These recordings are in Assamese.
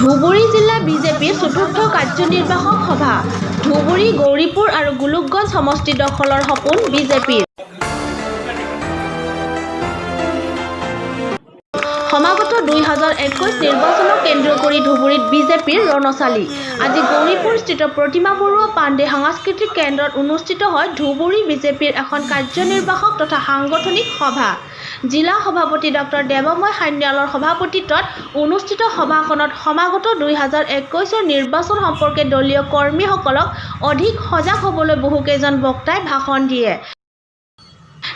ধুবুৰী জিলা বিজেপিৰ চতুৰ্থ কাৰ্যনিৰ্বাহক সভা। ধুবুৰী, গৌৰীপুৰ আৰু গোলোকগঞ্জ সমষ্টি দখলৰ সপোন বিজেপিৰ। সমাগত 2021 নিৰ্বাচনক কেন্দ্ৰ কৰি ধুবুৰীত বিজেপিৰ ৰণচালি। আজি গৌৰীপুৰস্থিত প্ৰতিমা বৰুৱা পাণ্ডে সাংস্কৃতিক কেন্দ্ৰত অনুষ্ঠিত হয় ধুবুৰী বিজেপিৰ এখন কাৰ্যনিৰ্বাহক তথা সাংগঠনিক সভা। জিলা সভাপতি ডক্টৰ দেৱময় সান্যালৰ সভাপতিত্বত অনুষ্ঠিত সভাখনত সমাগত 2021 নিৰ্বাচন সম্পৰ্কে দলীয় কৰ্মীসকলক অধিক সজাগ হ'বলৈ বহুকেইজন বক্তাই ভাষণ দিয়ে।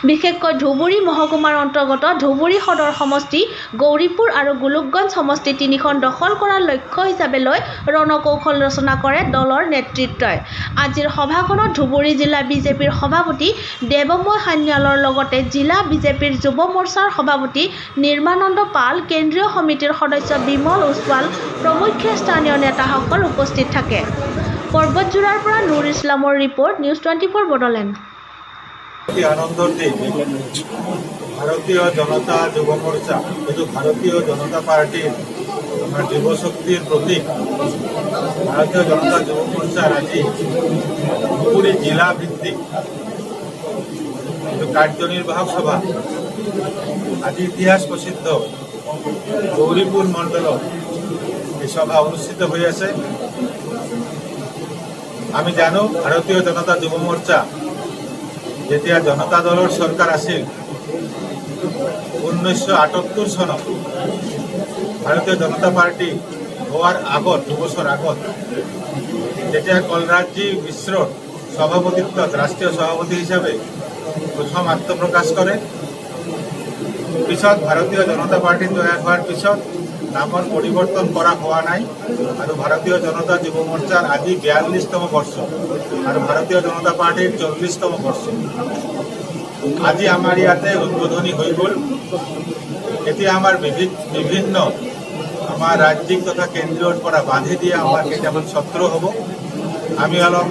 বিশেষকৈ ধুবুৰী মহকুমাৰ অন্তৰ্গত ধুবুৰী সদৰ সমষ্টি, গৌৰীপুৰ আৰু গোলোকগঞ্জ সমষ্টি তিনিখন দখল কৰাৰ লক্ষ্য হিচাপে লৈ ৰণকৌশল ৰচনা কৰে দলৰ নেতৃত্বই। আজিৰ সভাখনত ধুবুৰী জিলা বিজেপিৰ সভাপতি দেৱময় সান্যালৰ লগতে জিলা বিজেপিৰ যুৱ মৰ্চাৰ সভাপতি নিৰ্মানন্দ পাল, কেন্দ্ৰীয় সমিতিৰ সদস্য বিমল ওছৱাল প্ৰমুখ্য স্থানীয় নেতাসকল উপস্থিত থাকে। পৰ্বতজোৰাৰ পৰা নুৰ ইছলামৰ ৰিপৰ্ট, নিউজ 24 বড়োলেণ্ড। আনন্দৰ দিন ভাৰতীয় জনতা যুৱ মৰ্চা, এইটো ভাৰতীয় জনতা পাৰ্টিৰ আমাৰ যুৱ শক্তিৰ প্ৰতীক। ভাৰতীয় জনতা যুৱ মৰ্চাৰ আজি ধুবুৰী জিলা ভিত্তিক এইটো কাৰ্যনিৰ্বাহক সভা আজি ইতিহাস প্ৰসিদ্ধ গৌৰীপুৰ মণ্ডলত এই সভা অনুষ্ঠিত হৈ আছে। আমি জানো ভাৰতীয় জনতা যুৱ মৰ্চা যেতিয়া জনতা দলৰ চৰকাৰ আছিল 1978 চনত ভাৰতীয় জনতা পাৰ্টি হোৱাৰ আগত 2 বছৰ আগত যেতিয়া কলৰাজজী মিশ্ৰৰ সভাপতিত্বত ৰাষ্ট্ৰীয় সভাপতি হিচাপে প্ৰথম আত্মপ্ৰকাশ কৰে। পিছত ভাৰতীয় জনতা পাৰ্টি তৈয়াৰ হোৱাৰ পিছত নামৰ পৰিৱৰ্তন কৰা হোৱা নাই আৰু ভাৰতীয় জনতা যুৱ মৰ্চাৰ আজি 42তম বৰ্ষ আৰু ভাৰতীয় জনতা পাৰ্টিৰ 40তম বৰ্ষ। আজি আমাৰ ইয়াতে উদ্বোধনী হৈ গ'ল। এতিয়া আমাৰ বিভিন্ন আমাৰ ৰাজ্যিক তথা কেন্দ্ৰীয়ৰ পৰা বান্ধি দিয়া আমাৰ কেইটামান ছত্ৰ হ'ব। আমি অলপ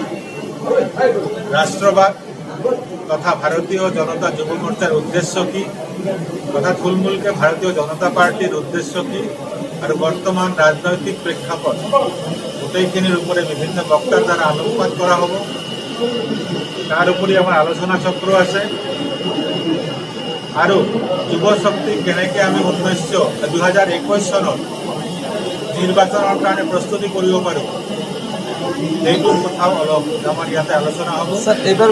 ৰাষ্ট্ৰবাদ তথা ভাৰতীয় জনতা যুৱ মৰ্চাৰ উদ্দেশ্য কি তথা থুলমূলকৈ ভাৰতীয় জনতা পাৰ্টিৰ উদ্দেশ্য কি আৰু বৰ্তমান ৰাজনৈতিক প্ৰেক্ষাপট গোটেইখিনিৰ ওপৰত বিভিন্ন বক্তাৰ দ্বাৰা আলোকপাত কৰা হ'ব। তাৰ উপৰি আমাৰ আলোচনা চক্ৰ আছে আৰু যুৱ শক্তিক কেনেকৈ আমি 2021 চনত নিৰ্বাচনৰ কাৰণে প্ৰস্তুতি কৰিব পাৰোঁ সেইটোৰ কথাও অলপ আমাৰ ইয়াতে আলোচনা হ'ব। এইবাৰ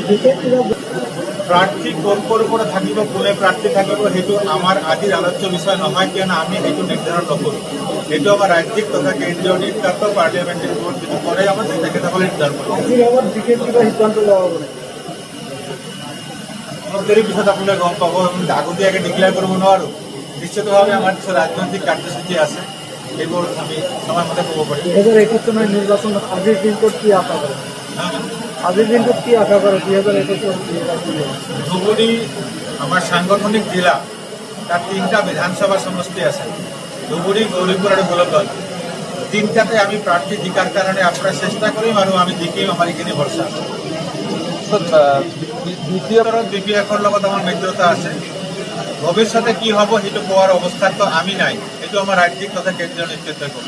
প্ৰাৰ্থী ক'ৰ পৰা থাকিব, কোনে প্ৰাৰ্থী থাকিব সেইটো আমাৰ আজিৰ আলোচ্য বিষয় নহয়, কিয়নো আমি সেইটো নিৰ্ধাৰণ নকৰোঁ। সেইটো আমাৰ ৰাজ্যিক তথা কেন্দ্ৰীয় নেতৃত্ব পাৰ্লিয়ামেণ্টাৰী বোৰ্ড যিটো কৰে আমাৰ তেখেতসকলে নিৰ্ধাৰণ কৰে। দেৰি পিছত আপোনালোকে গম পাব, আগতীয়াকৈ ডিক্লেয়াৰ কৰিব নোৱাৰোঁ। নিশ্চিতভাৱে আমাৰ কিছু ৰাজনৈতিক কাৰ্যসূচী আছে, সেইবোৰ আমি সময়মতে ক'ব পাৰিম। 2021 চনৰ নিৰ্বাচনত আজিৰ দিনটোত কি আশা কৰে? আজিৰ দিনটোত কি আশা কৰে 2021 ধুবুৰী আমাৰ সাংগঠনিক জিলা, তাত 3টা বিধানসভা সমষ্টি আছে, ধুবুৰী, গৌৰীপুৰ আৰু গোলোকগঞ্জ। 3টাতে আমি প্ৰাৰ্থী জিকাৰ কাৰণে আপোনাৰ চেষ্টা কৰিম আৰু আমি জিকিম, আমাৰ এইখিনি ভৰসা। BPF-ৰ লগত আমাৰ মিত্ৰতা আছে। ভৱিষ্যতে কি হ'ব সেইটো কোৱাৰ অৱস্থাততো আমি নাই, সেইটো আমাৰ ৰাজ্যিক তথা কেন্দ্ৰীয় নেতৃত্বই ক'ব।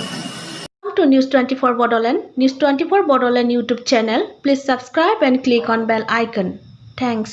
To News 24 Bodoland, News 24 Bodoland YouTube channel. Please subscribe and click on bell icon. Thanks.